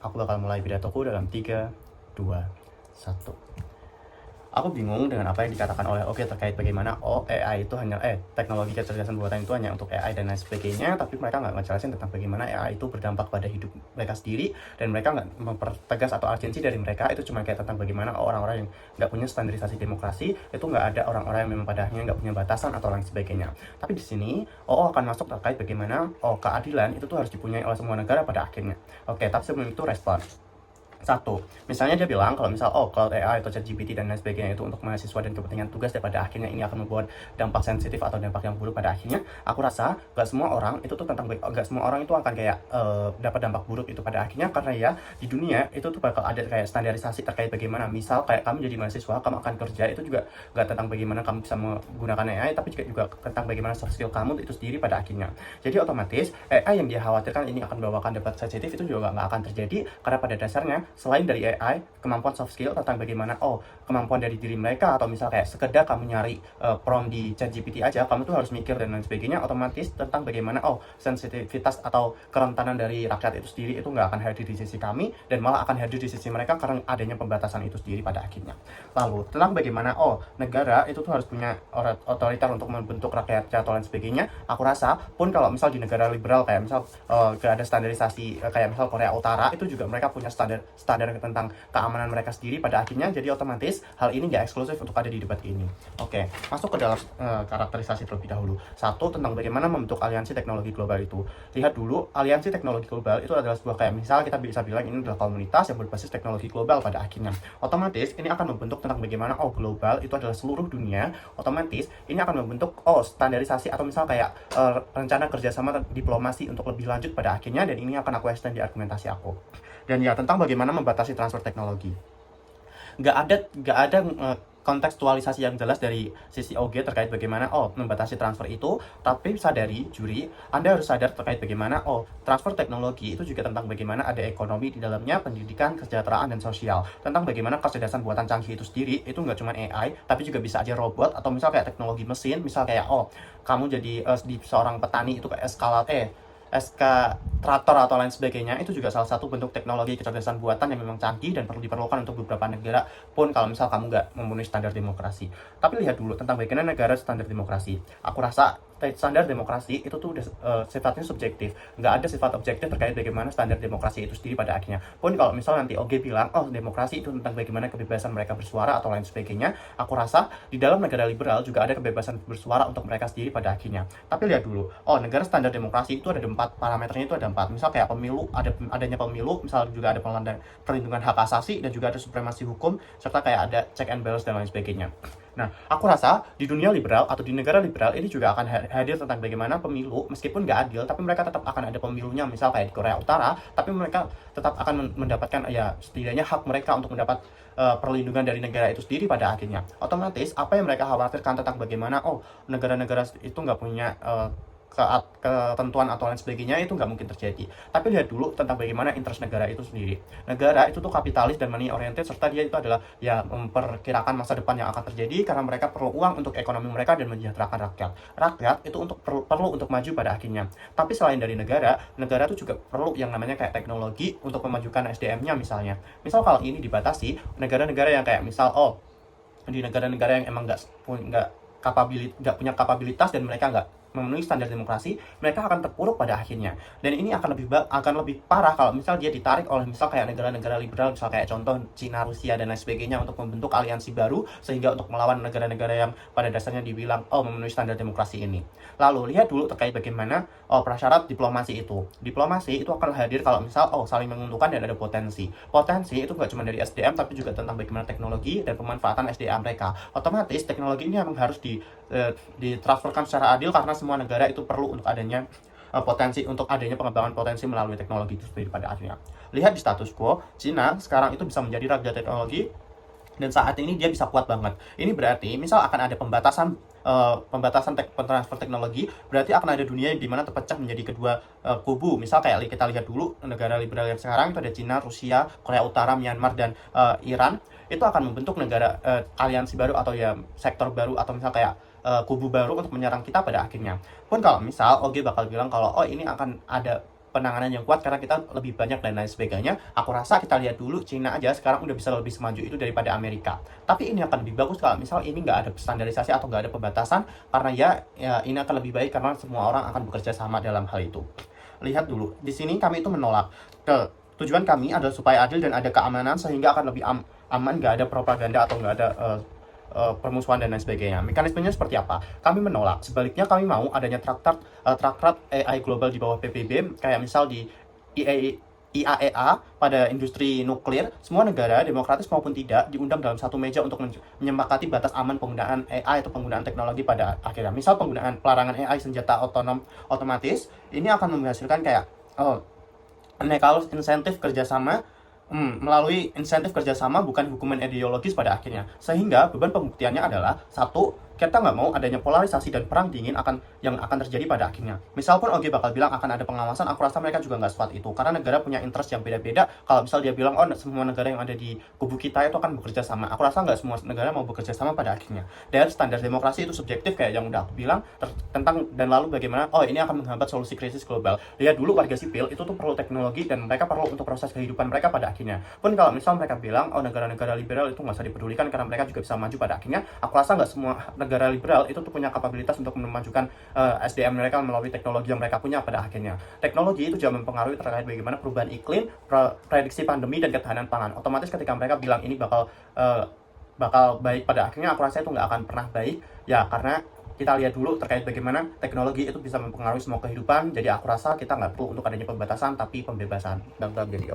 Aku bakal mulai pidatoku dalam 3, 2, 1. Aku bingung dengan apa yang dikatakan oleh Oke terkait bagaimana AI itu hanya teknologi kecerdasan buatan itu hanya untuk AI dan lain sebagainya, tapi mereka nggak ngejelasin tentang bagaimana AI itu berdampak pada hidup mereka sendiri, dan mereka nggak mempertegas atau urgensi dari mereka itu cuma kayak tentang bagaimana orang-orang yang nggak punya standarisasi demokrasi itu nggak ada orang-orang yang memang padahnya nggak punya batasan atau lain sebagainya. Tapi di sini akan masuk terkait bagaimana keadilan itu tuh harus dipunyai oleh semua negara pada akhirnya. Oke, tapi sebelum itu respon. Satu, misalnya dia bilang kalau misal Cloud AI atau ChatGPT dan lain sebagainya itu untuk mahasiswa dan kepentingan tugas, dan pada akhirnya ini akan membuat dampak sensitif atau dampak yang buruk pada akhirnya. Aku rasa gak semua orang itu tuh gak semua orang itu akan kayak dapat dampak buruk itu pada akhirnya, karena ya di dunia itu tuh bakal ada kayak standarisasi terkait bagaimana misal kayak kamu jadi mahasiswa, kamu akan kerja, itu juga gak tentang bagaimana kamu bisa menggunakan AI, tapi juga tentang bagaimana soft skill kamu itu sendiri pada akhirnya. Jadi otomatis AI yang dia khawatirkan ini akan membawakan dampak sensitif itu juga nggak akan terjadi, karena pada dasarnya selain dari AI, kemampuan soft skill tentang bagaimana kemampuan dari diri mereka, atau misal kayak sekedar kamu nyari prompt di ChatGPT aja, kamu tuh harus mikir dan lain sebagainya, otomatis tentang bagaimana sensitivitas atau kerentanan dari rakyat itu sendiri itu nggak akan hadir di sisi kami, dan malah akan hadir di sisi mereka karena adanya pembatasan itu sendiri pada akhirnya. Lalu tentang bagaimana negara itu tuh harus punya otoriter untuk membentuk rakyatnya atau lain sebagainya. Aku rasa pun kalau misal di negara liberal kayak misal gak ada standarisasi kayak misal Korea Utara, itu juga mereka punya standar tentang keamanan mereka sendiri pada akhirnya. Jadi otomatis hal ini nggak eksklusif untuk ada di debat ini. Oke, masuk ke dalam karakterisasi terlebih dahulu. Satu, tentang bagaimana membentuk aliansi teknologi global itu. Lihat dulu, aliansi teknologi global itu adalah sebuah kayak misal kita bisa bilang ini adalah komunitas yang berbasis teknologi global pada akhirnya. Otomatis ini akan membentuk tentang bagaimana global itu adalah seluruh dunia. Otomatis ini akan membentuk standarisasi atau misal kayak rencana kerjasama diplomasi untuk lebih lanjut pada akhirnya, dan ini akan aku extend di argumentasi aku. Dan ya, tentang bagaimana membatasi transfer teknologi. Nggak ada kontekstualisasi yang jelas dari sisi OG terkait bagaimana membatasi transfer itu, tapi sadari juri, Anda harus sadar terkait bagaimana transfer teknologi itu juga tentang bagaimana ada ekonomi di dalamnya, pendidikan, kesejahteraan, dan sosial. Tentang bagaimana kecerdasan buatan canggih itu sendiri itu nggak cuma AI, tapi juga bisa aja robot, atau misal kayak teknologi mesin, misal kayak kamu jadi di seorang petani itu kayak eskatrator atau lain sebagainya, itu juga salah satu bentuk teknologi kecerdasan buatan yang memang canggih dan perlu diperlukan untuk beberapa negara pun kalau misal kamu nggak memenuhi standar demokrasi. Tapi lihat dulu tentang bagaimana negara standar demokrasi. Aku rasa standar demokrasi itu tuh udah sifatnya subjektif, nggak ada sifat objektif terkait bagaimana standar demokrasi itu sendiri pada akhirnya. Pun kalau misal nanti OG bilang demokrasi itu tentang bagaimana kebebasan mereka bersuara atau lain sebagainya, aku rasa di dalam negara liberal juga ada kebebasan bersuara untuk mereka sendiri pada akhirnya. Tapi lihat dulu, negara standar demokrasi itu ada 4 parameternya, itu ada 4. Misal kayak pemilu, adanya pemilu, misal juga ada perlindungan hak asasi, dan juga ada supremasi hukum, serta kayak ada check and balance dan lain sebagainya. Nah, aku rasa di dunia liberal atau di negara liberal ini juga akan hadir tentang bagaimana pemilu, meskipun nggak adil, tapi mereka tetap akan ada pemilunya, misal kayak di Korea Utara, tapi mereka tetap akan mendapatkan ya setidaknya hak mereka untuk mendapat perlindungan dari negara itu sendiri pada akhirnya. Otomatis apa yang mereka khawatirkan tentang bagaimana negara-negara itu nggak punya ketentuan atau lain sebagainya, itu nggak mungkin terjadi. Tapi lihat dulu tentang bagaimana interest negara itu sendiri. Negara itu tuh kapitalis dan money oriented, serta dia itu adalah ya memperkirakan masa depan yang akan terjadi, karena mereka perlu uang untuk ekonomi mereka dan mensejahterakan rakyat. Rakyat itu perlu untuk maju pada akhirnya. Tapi selain dari negara itu juga perlu yang namanya kayak teknologi untuk memajukan SDM-nya misalnya. Misal kalau ini dibatasi, negara-negara yang kayak misal di negara-negara yang emang nggak punya kapabilitas dan mereka nggak memenuhi standar demokrasi, mereka akan terpuruk pada akhirnya. Dan ini akan lebih parah kalau misal dia ditarik oleh misal kayak negara-negara liberal, misal kayak contoh Cina, Rusia, dan lain sebagainya, untuk membentuk aliansi baru sehingga untuk melawan negara-negara yang pada dasarnya dibilang memenuhi standar demokrasi ini. Lalu lihat dulu terkait bagaimana prasyarat diplomasi itu. Diplomasi itu akan hadir kalau misal saling menguntungkan dan ada potensi. Potensi itu nggak cuma dari SDM, tapi juga tentang bagaimana teknologi dan pemanfaatan SDM mereka. Otomatis teknologi ini memang harus ditransferkan secara adil, karena semua negara itu perlu untuk adanya potensi, untuk adanya pengembangan potensi melalui teknologi itu sendiri pada akhirnya. Lihat di status quo, Cina sekarang itu bisa menjadi raja teknologi, dan saat ini dia bisa kuat banget. Ini berarti misal akan ada pembatasan transfer teknologi, berarti akan ada dunia di mana terpecah menjadi kedua kubu. Misal kayak kita lihat dulu negara liberal yang sekarang itu ada Cina, Rusia, Korea Utara, Myanmar, dan Iran. Itu akan membentuk negara aliansi baru atau ya sektor baru, atau misal kayak kubu baru untuk menyerang kita pada akhirnya. Pun kalau misal OG bakal bilang kalau ini akan ada penanganan yang kuat karena kita lebih banyak dan lain sebagainya. Aku rasa kita lihat dulu Cina aja sekarang udah bisa lebih semaju itu daripada Amerika. Tapi ini akan lebih bagus kalau misal ini nggak ada standarisasi atau nggak ada pembatasan, karena ya ini akan lebih baik karena semua orang akan bekerja sama dalam hal itu. Lihat dulu, di sini kami itu menolak. Tujuan kami adalah supaya adil dan ada keamanan sehingga akan lebih aman, nggak ada propaganda atau nggak ada permusuhan dan lain sebagainya. Mekanismenya seperti apa? Kami menolak. Sebaliknya kami mau adanya traktat AI global di bawah PBB, kayak misal di IAEA pada industri nuklir. Semua negara, demokratis maupun tidak, diundang dalam satu meja untuk menyepakati batas aman penggunaan AI atau penggunaan teknologi pada akhirnya. Misal penggunaan pelarangan AI senjata otomatis, ini akan menghasilkan kayak kalau insentif kerjasama, melalui insentif kerjasama bukan hukuman ideologis pada akhirnya. Sehingga beban pembuktiannya adalah satu, kita nggak mau adanya polarisasi dan perang dingin yang akan terjadi pada akhirnya. Misal pun OG bakal bilang akan ada pengawasan, aku rasa mereka juga nggak sekuat itu karena negara punya interest yang beda-beda. Kalau misal dia bilang semua negara yang ada di kubu kita itu akan bekerja sama, aku rasa nggak semua negara mau bekerja sama pada akhirnya. Dan standar demokrasi itu subjektif kayak yang udah aku bilang tentang, dan lalu bagaimana ini akan menghambat solusi krisis global. Lihat dulu, warga sipil itu tuh perlu teknologi dan mereka perlu untuk proses kehidupan mereka pada akhirnya. Pun kalau misal mereka bilang negara-negara liberal itu nggak usah dipedulikan karena mereka juga bisa maju pada akhirnya, aku rasa nggak semua negara liberal itu tuh punya kapabilitas untuk memajukan SDM mereka melalui teknologi yang mereka punya pada akhirnya. Teknologi itu juga mempengaruhi terkait bagaimana perubahan iklim, prediksi pandemi, dan ketahanan pangan. Otomatis ketika mereka bilang ini bakal baik pada akhirnya, aku rasa itu nggak akan pernah baik ya, karena kita lihat dulu terkait bagaimana teknologi itu bisa mempengaruhi semua kehidupan. Jadi aku rasa kita nggak perlu untuk adanya pembatasan tapi pembebasan. Dan jadi